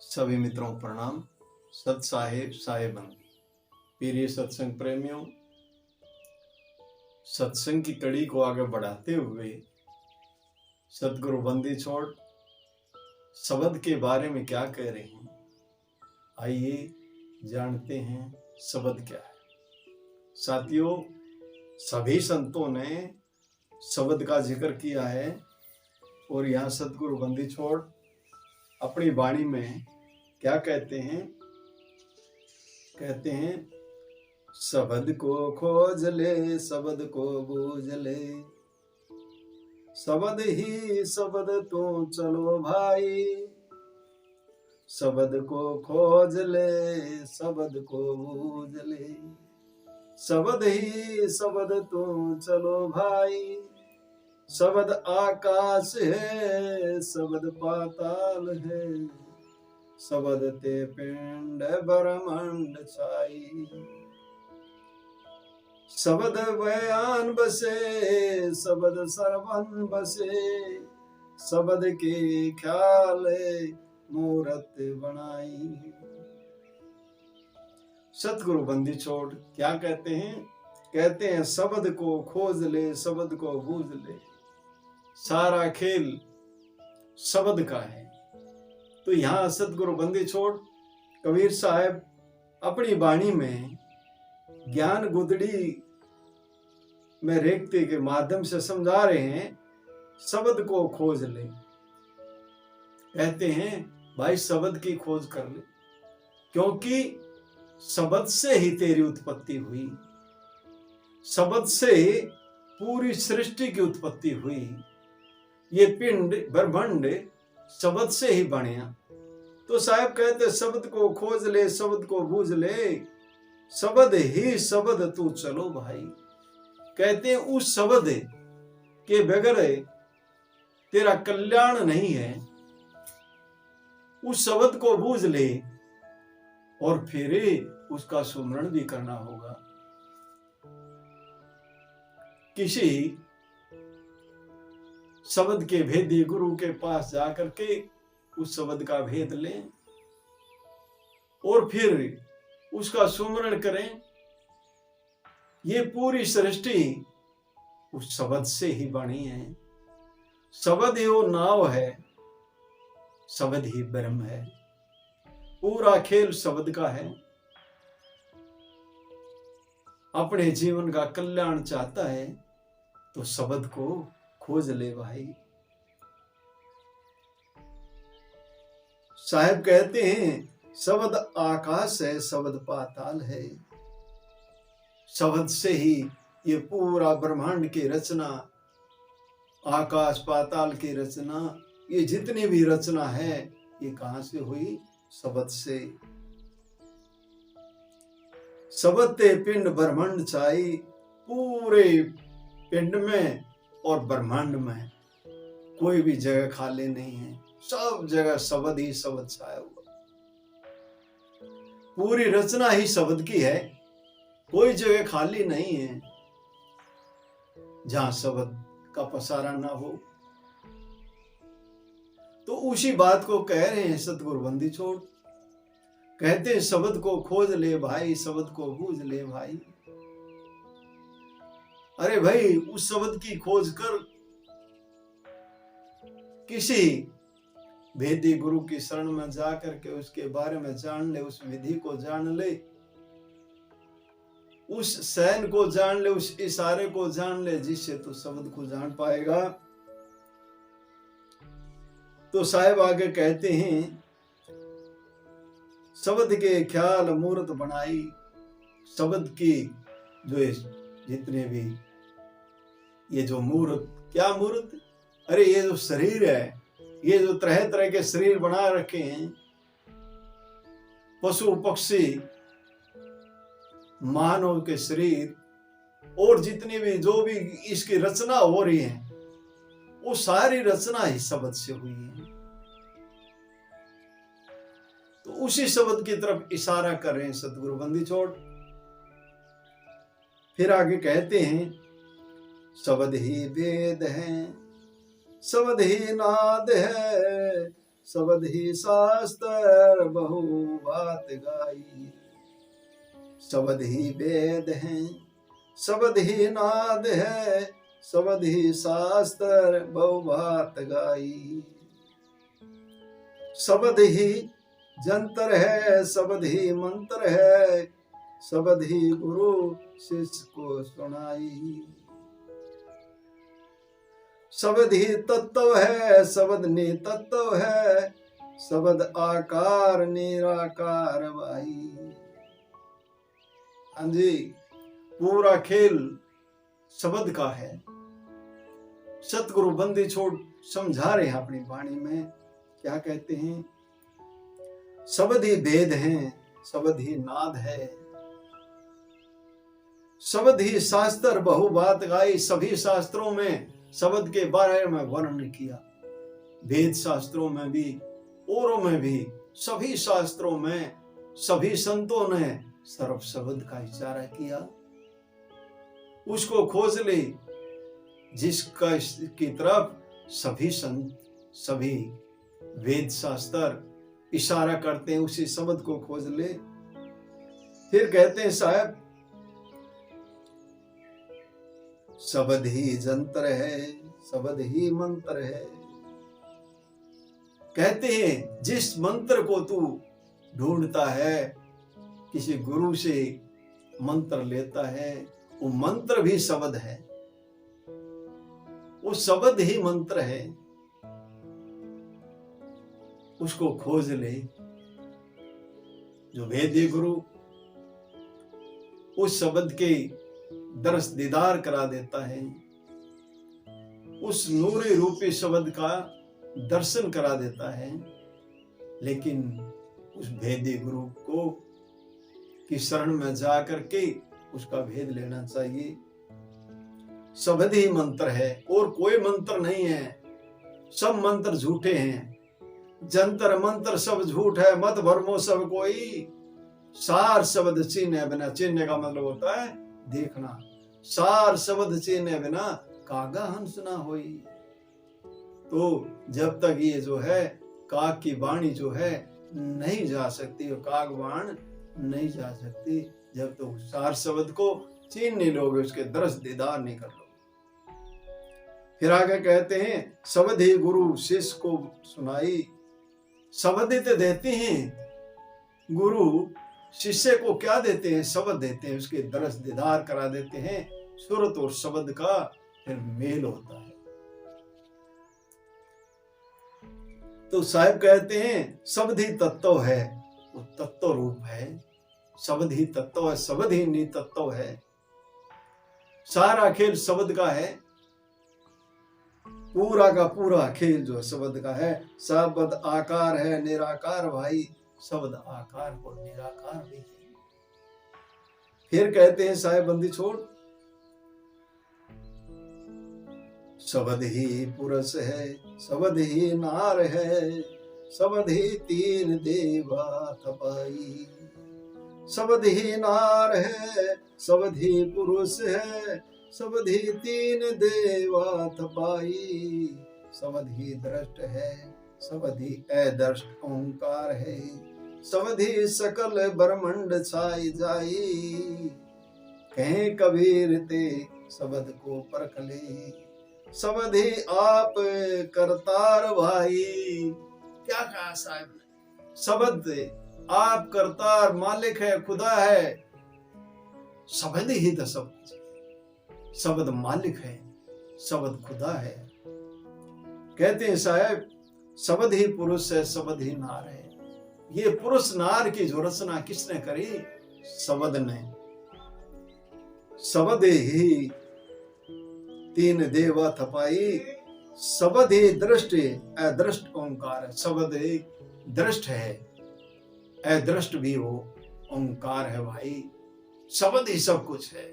सभी मित्रों को प्रणाम। सत साहेब साहेबन, प्रिय सत्संग प्रेमियों, सत्संग की कड़ी को आगे बढ़ाते हुए सतगुरु बंदी छोड़ शब्द के बारे में क्या कह रहे हैं, आइए जानते हैं शब्द क्या है। साथियों, सभी संतों ने शब्द का जिक्र किया है और यहाँ सतगुरु बंदी छोड़ अपनी वाणी में क्या कहते हैं, शब्द को खोज ले, शब्द को बूझ ले, शब्द ही शब्द तू चलो भाई, शब्द को खोज ले, शब्द को बूझ ले, शब्द ही शब्द तू चलो भाई, शब्द आकाश है, शब्द पाताल है, शब्द ते पिंड ब्रह्मांड छाई, शब्द बयान बसे, शब्द सरवन बसे, शब्द के ख्याल मूरत बनाई। सतगुरु बंदी छोड़ क्या कहते हैं, शब्द को खोज ले, शब्द को बूझ ले, सारा खेल शब्द का है। तो यहाँ सतगुरु बंदी छोड़ कबीर साहब अपनी वाणी में ज्ञान गुदड़ी में रेखते के माध्यम से समझा रहे हैं, शब्द को खोज ले। कहते हैं भाई शब्द की खोज कर ले, क्योंकि शब्द से ही तेरी उत्पत्ति हुई, शब्द से पूरी सृष्टि की उत्पत्ति हुई। ये पिंड ब्रह्मांड शब्द से ही बनिया। तो साहब कहते शब्द को खोज ले, शब्द को बूझ ले, शब्द ही शब्द तू चलो भाई। कहते हैं उस शब्द के बगैर तेरा कल्याण नहीं है, उस शब्द को बूझ ले और फिर उसका सुमरण भी करना होगा। किसी शब्द के भेदी गुरु के पास जाकर के उस शब्द का भेद लें और फिर उसका सुमरण करें। ये पूरी सृष्टि उस शब्द से ही बनी है, शब्द ही वो नाव है, शब्द ही ब्रह्म है, पूरा खेल शब्द का है। अपने जीवन का कल्याण चाहता है तो शब्द को खोज ले भाई। साहब कहते हैं शब्द आकाश है, शब्द पाताल है, शब्द से ही ये पूरा ब्रह्मांड की रचना, आकाश पाताल की रचना, ये जितनी भी रचना है ये कहां से हुई? शब्द से। शब्द ते पिंड ब्रह्मांड छाई, पूरे पिंड में और ब्रह्मांड में कोई भी जगह खाली नहीं है, सब जगह शब्द ही शब्द छाया हुआ। पूरी रचना ही शब्द की है, कोई जगह खाली नहीं है जहां शब्द का पसारा ना हो। तो उसी बात को कह रहे हैं सतगुरु बंदी छोड़। कहते हैं शब्द को खोज ले भाई, शब्द को बूझ ले भाई। अरे भाई उस शब्द की खोज कर, किसी भेदी गुरु की शरण में जाकर के उसके बारे में जान ले, उस विधि को जान ले, उस शयन को जान ले, उस इशारे को जान ले, जिससे तू शब्द को जान पाएगा। तो साहिब आगे कहते हैं शब्द के ख्याल मूर्त बनाई। शब्द की जो जितने भी ये जो मूर्त, क्या मूर्त? अरे ये जो शरीर है, ये जो तरह तरह के शरीर बना रखे हैं, पशु पक्षी मानव के शरीर, और जितनी भी जो भी इसकी रचना हो रही है, वो सारी रचना ही शब्द से हुई है। तो उसी शब्द की तरफ इशारा कर रहे हैं सतगुरु बंदी छोड़। फिर आगे कहते हैं शब्द ही वेद है, शब्द ही नाद है, शब्द ही शास्त्र बहु बात गाई। शब्द ही वेद है, शब्द ही नाद है, शब्द ही शास्त्र बहु बात गाई। शब्द ही जंतर है, शब्द ही मंत्र है, शब्द ही गुरु शिष्य को सुनाई। शब्द ही तत्व है, शब्द नितत्व है, शब्द आकार निराकार भाई। हाँ जी, पूरा खेल शब्द का है। सतगुरु बंदी छोड़ समझा रहे हैं अपनी वाणी में, क्या कहते हैं? शब्द ही वेद है, शब्द ही नाद है, शब्द ही शास्त्र बहु बात गाई। सभी शास्त्रों में शब्द के बारे में वर्णन किया, वेद शास्त्रों में भी, औरों में भी, सभी शास्त्रों में सभी संतों ने सर्व शब्द का इशारा किया। उसको खोज ले जिसका की तरफ सभी संत, सभी वेद शास्त्र इशारा करते हैं, उसी शब्द को खोज ले। फिर कहते हैं साहब, शब्द ही जंतर है, शब्द ही मंत्र है। कहते हैं जिस मंत्र को तू ढूंढता है, किसी गुरु से मंत्र लेता है, वो मंत्र भी शब्द है, वो शब्द ही मंत्र है। उसको खोज ले। जो वेदी गुरु उस शब्द के दर्श दीदार करा देता है, उस नूरी रूपी शब्द का दर्शन करा देता है। लेकिन उस भेदी गुरु को की शरण में जा करके उसका भेद लेना चाहिए। शब्द ही मंत्र है और कोई मंत्र नहीं है। सब मंत्र झूठे हैं, जंतर मंत्र सब झूठ है। मत भरमो सब कोई, सार शब्द चिन्ह बिना, चिन्ह का मतलब होता है देखना, सार शब्द चिन्ह बिना कागा हंस ना होई। तो जब तक ये जो है काग की वाणी जो है नहीं जा सकती, काग वाण नहीं जा सकती, जब तो सार शब्द को चीन नहीं लोगे, उसके दर्श दीदार नहीं कर लोगे। फिर आगे कहते हैं, शब्द ही गुरु शिष्य को सुनाई। शब्द ही तो देते हैं गुरु, शिष्य को क्या देते हैं? शब्द देते हैं, उसके दर्श दीदार करा देते हैं। सूरत और शब्द का फिर मेल होता है। तो साहिब कहते हैं शब्द ही तत्व है, वो तत्व रूप है। शब्द ही तत्व है, शब्द ही नितत्व है। सारा खेल शब्द का है, पूरा का पूरा खेल जो शब्द का है। शब्द आकार है निराकार भाई, शब्द आकार को निराकार भी है। फिर कहते हैं साहेब बंदी छोड़, शब्द ही पुरुष है, शब्द ही नार है, शब्द ही तीन देवा तपाई। शब्द ही नार है, शब्द ही पुरुष है, शब्द ही तीन देवा तपाई। शब्द ही दृष्ट है, शब्द ही अदृष्ट ओंकार है, शब्द ही सकल ब्रह्मांड छाई जाई। कहें कबीर ते शब्द को परख ले, शब्द ही आप करतार भाई। क्या कहा साहब ने? शब्द आप करतार, मालिक है, खुदा है। शब्द ही तो सब, शब्द मालिक है, शब्द खुदा है। कहते हैं साहब शब्द ही पुरुष है, शब्द ही नार है। ये पुरुष नार की जो रचना किसने करी? शब्द ने। शब्द ही तीन देवा थपाई, शब्द ही दृष्ट अदृष्ट ओंकार है। शब्द ही दृष्ट है, अदृष्ट भी वो ओंकार है भाई। शब्द ही सब कुछ है।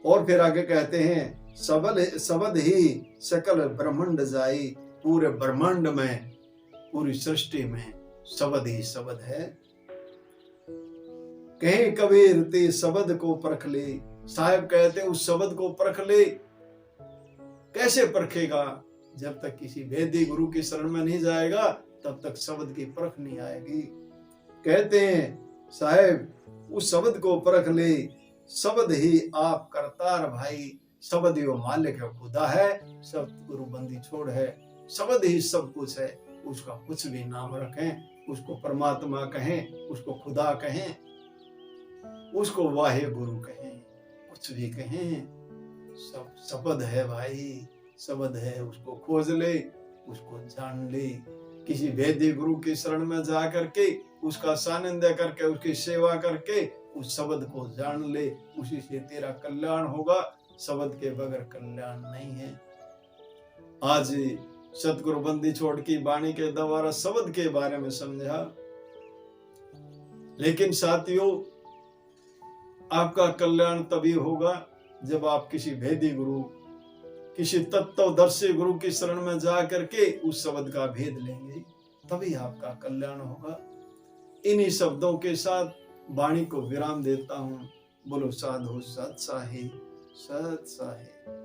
और फिर आगे कहते हैं शब्द ही सकल ब्रह्मांड जाई। पूरे ब्रह्मांड में, पूरी सृष्टि में शब्द ही शब्द है। कहीं कबीर ते शब्द को परख ले। साहब कहते उस शब्द को परख ले। कैसे परखेगा? जब तक किसी वेदी गुरु की शरण में नहीं जाएगा तब तक शब्द की परख नहीं आएगी। कहते हैं साहेब उस शब्द को परख ले, शब्द ही आप करतार भाई, शब्द यो मालिक है खुदा है, शब्द गुरु बंदी छोड़ है, शब्द ही सब कुछ है। उसका कुछ भी नाम रखें, उसको परमात्मा कहें, उसको खुदा कहें, उसको वाहे गुरु कहें, कुछ भी कहें, सब शब्द है भाई, शब्द है। उसको खोज ले, उसको जान ले, किसी वेदी गुरु की शरण में जा करके उसका सानिध्य करके उसकी सेवा करके उस शब्द को जान ले, उसी से तेरा कल्याण होगा। शब्द के बगैर कल्याण नहीं है। आज सतगुरु बंदी छोड़ की वाणी के द्वारा शब्द के बारे में समझा, लेकिन साथियों आपका कल्याण तभी होगा जब आप किसी भेदी गुरु, किसी तत्वदर्शी गुरु की शरण में जा करके उस शब्द का भेद लेंगे, तभी आपका कल्याण होगा। इन्हीं शब्दों के साथ वाणी को विराम देता हूं। बोलो साधु सत साही, सत साही।